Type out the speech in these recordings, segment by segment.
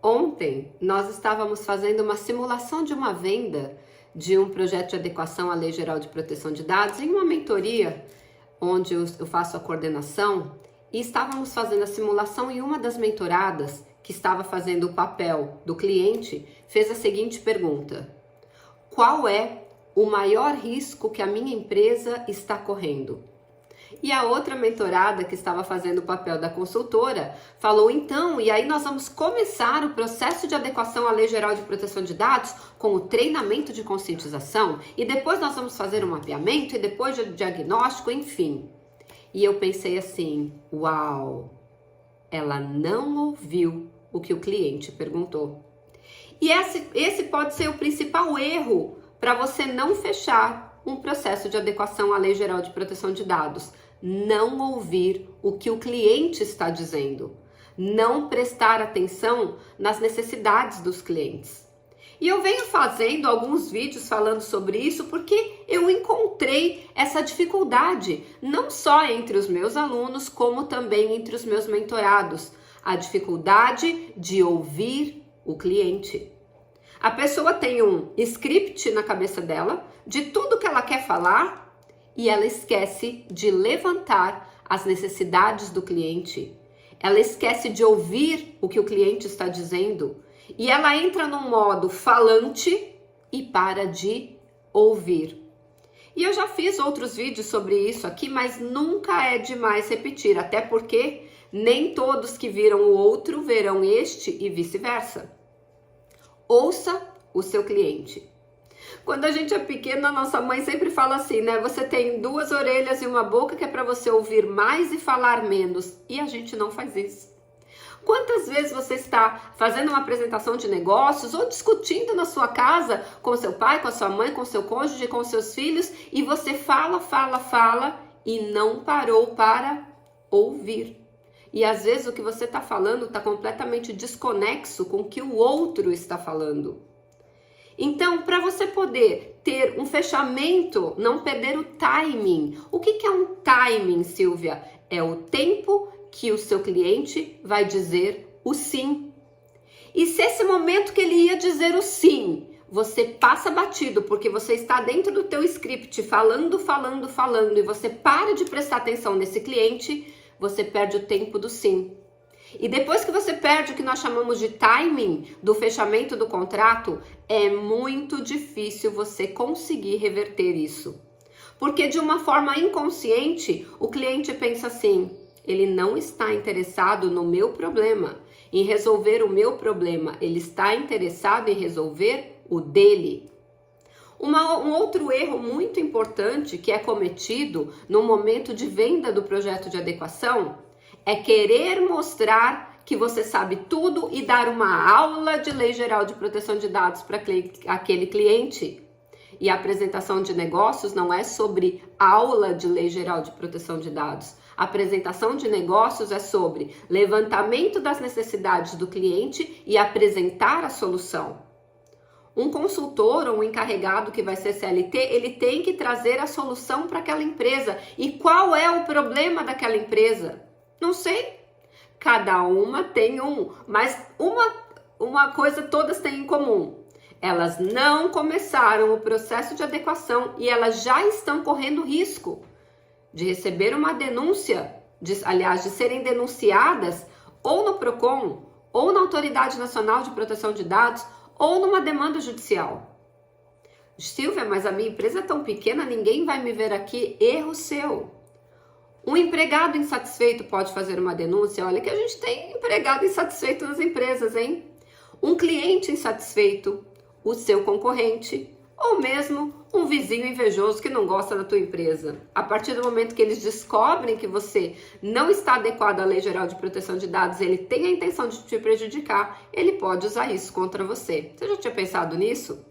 Ontem nós estávamos fazendo uma simulação de uma venda de um projeto de adequação à Lei Geral de Proteção de Dados em uma mentoria onde eu faço a coordenação, e estávamos fazendo a simulação e uma das mentoradas que estava fazendo o papel do cliente fez a seguinte pergunta: qual é o maior risco que a minha empresa está correndo? E a outra mentorada, que estava fazendo o papel da consultora, falou: então, e aí nós vamos começar o processo de adequação à Lei Geral de Proteção de Dados com o treinamento de conscientização, e depois nós vamos fazer um mapeamento, e depois o diagnóstico, enfim. E eu pensei assim: uau, ela não ouviu o que o cliente perguntou. E esse pode ser o principal erro para você não fechar um processo de adequação à Lei Geral de Proteção de Dados. Não ouvir o que o cliente está dizendo. Não prestar atenção nas necessidades dos clientes. E eu venho fazendo alguns vídeos falando sobre isso porque eu encontrei essa dificuldade, não só entre os meus alunos, como também entre os meus mentorados. A dificuldade de ouvir o cliente. A pessoa tem um script na cabeça dela de tudo que ela quer falar e ela esquece de levantar as necessidades do cliente. Ela esquece de ouvir o que o cliente está dizendo e ela entra num modo falante e para de ouvir. E eu já fiz outros vídeos sobre isso aqui, mas nunca é demais repetir, até porque nem todos que viram o outro verão este e vice-versa. Ouça o seu cliente. Quando a gente é pequena, nossa mãe sempre fala assim, né? Você tem 2 orelhas e uma boca que é para você ouvir mais e falar menos. E a gente não faz isso. Quantas vezes você está fazendo uma apresentação de negócios ou discutindo na sua casa com seu pai, com a sua mãe, com seu cônjuge, com seus filhos, e você fala e não parou para ouvir. E às vezes o que você está falando está completamente desconexo com o que o outro está falando. Então, para você poder ter um fechamento, não perder o timing. O que é um timing, Silvia? É o tempo que o seu cliente vai dizer o sim. E se esse momento que ele ia dizer o sim, você passa batido porque você está dentro do teu script falando, e você para de prestar atenção nesse cliente, você perde o tempo do sim. E depois que você perde o que nós chamamos de timing do fechamento do contrato, é muito difícil você conseguir reverter isso. Porque de uma forma inconsciente, o cliente pensa assim: ele não está interessado no meu problema, em resolver o meu problema, ele está interessado em resolver o dele. Um outro erro muito importante que é cometido no momento de venda do projeto de adequação é querer mostrar que você sabe tudo e dar uma aula de Lei Geral de Proteção de Dados para aquele cliente. E a apresentação de negócios não é sobre aula de Lei Geral de Proteção de Dados. A apresentação de negócios é sobre levantamento das necessidades do cliente e apresentar a solução. Um consultor ou um encarregado que vai ser CLT, ele tem que trazer a solução para aquela empresa. E qual é o problema daquela empresa? Não sei. Cada uma tem mas uma coisa todas têm em comum. Elas não começaram o processo de adequação e elas já estão correndo risco de receber uma denúncia, de serem denunciadas ou no PROCON, ou na Autoridade Nacional de Proteção de Dados, ou numa demanda judicial. Silvia, mas a minha empresa é tão pequena, ninguém vai me ver aqui. Erro seu. Um empregado insatisfeito pode fazer uma denúncia. Olha que a gente tem empregado insatisfeito nas empresas, hein? Um cliente insatisfeito, o seu concorrente, ou mesmo um vizinho invejoso que não gosta da tua empresa. A partir do momento que eles descobrem que você não está adequado à Lei Geral de Proteção de Dados, ele tem a intenção de te prejudicar, ele pode usar isso contra você. Você já tinha pensado nisso?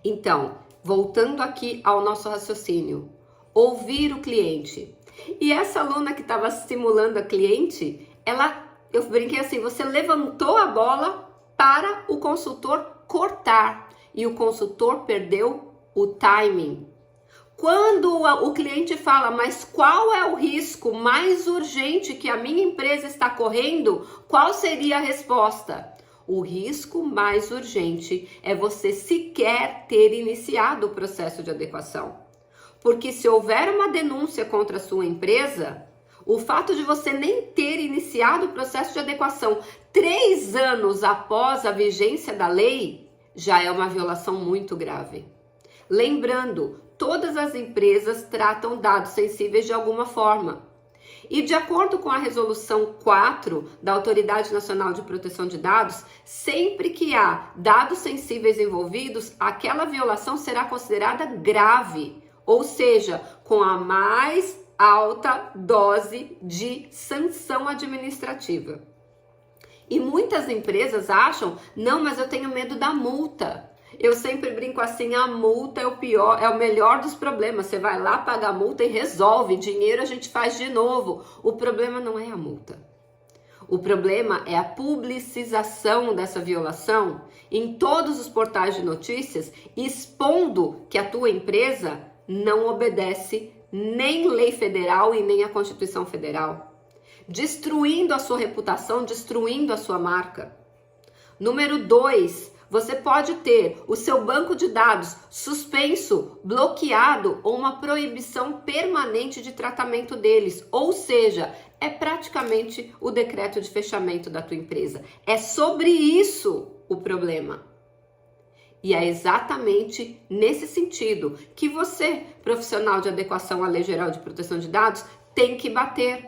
Então, voltando aqui ao nosso raciocínio, ouvir o cliente. E essa aluna que estava simulando a cliente, eu brinquei assim, você levantou a bola para o consultor cortar e o consultor perdeu o timing. Quando o cliente fala, mas qual é o risco mais urgente que a minha empresa está correndo, qual seria a resposta? O risco mais urgente é você sequer ter iniciado o processo de adequação. Porque se houver uma denúncia contra a sua empresa, o fato de você nem ter iniciado o processo de adequação 3 anos após a vigência da lei, já é uma violação muito grave. Lembrando, todas as empresas tratam dados sensíveis de alguma forma. E de acordo com a Resolução 4 da Autoridade Nacional de Proteção de Dados, sempre que há dados sensíveis envolvidos, aquela violação será considerada grave, ou seja, com a mais alta dose de sanção administrativa. E muitas empresas acham, não, mas eu tenho medo da multa. Eu sempre brinco assim, a multa é o pior, é o melhor dos problemas. Você vai lá, paga a multa e resolve. Dinheiro a gente faz de novo. O problema não é a multa. O problema é a publicização dessa violação em todos os portais de notícias, expondo que a tua empresa não obedece nem lei federal e nem a Constituição Federal. Destruindo a sua reputação, destruindo a sua marca. Número 2, você pode ter o seu banco de dados suspenso, bloqueado ou uma proibição permanente de tratamento deles. Ou seja, é praticamente o decreto de fechamento da tua empresa. É sobre isso o problema. E é exatamente nesse sentido que você, profissional de adequação à Lei Geral de Proteção de Dados, tem que bater.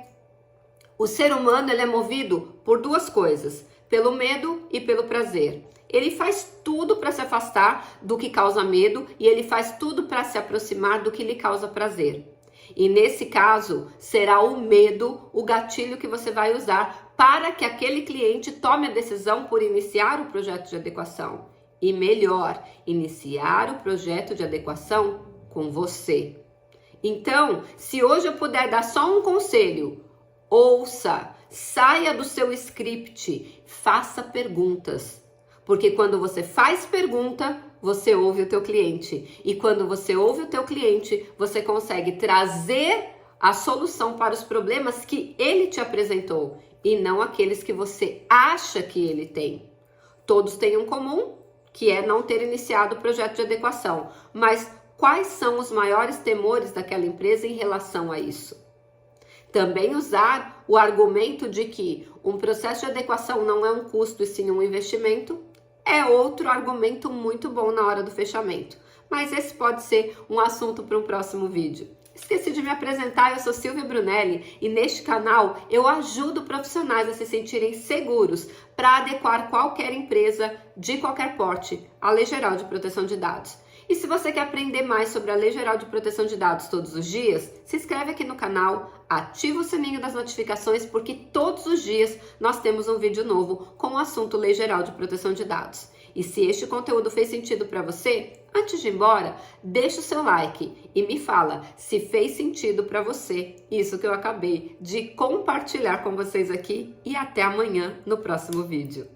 O ser humano ele é movido por 2 coisas, pelo medo e pelo prazer. Ele faz tudo para se afastar do que causa medo e ele faz tudo para se aproximar do que lhe causa prazer. E nesse caso, será o medo o gatilho que você vai usar para que aquele cliente tome a decisão por iniciar o projeto de adequação. E melhor, iniciar o projeto de adequação com você. Então, se hoje eu puder dar só um conselho, ouça, saia do seu script, faça perguntas. Porque quando você faz pergunta, você ouve o teu cliente. E quando você ouve o teu cliente, você consegue trazer a solução para os problemas que ele te apresentou e não aqueles que você acha que ele tem. Todos têm um comum, que é não ter iniciado o projeto de adequação. Mas quais são os maiores temores daquela empresa em relação a isso? Também usar o argumento de que um processo de adequação não é um custo e sim um investimento é outro argumento muito bom na hora do fechamento. Mas esse pode ser um assunto para um próximo vídeo. Esqueci de me apresentar, eu sou Silvia Brunelli e neste canal eu ajudo profissionais a se sentirem seguros para adequar qualquer empresa de qualquer porte à Lei Geral de Proteção de Dados. E se você quer aprender mais sobre a Lei Geral de Proteção de Dados todos os dias, se inscreve aqui no canal, ativa o sininho das notificações, porque todos os dias nós temos um vídeo novo com o assunto Lei Geral de Proteção de Dados. E se este conteúdo fez sentido para você, antes de ir embora, deixa o seu like e me fala se fez sentido para você isso que eu acabei de compartilhar com vocês aqui e até amanhã no próximo vídeo.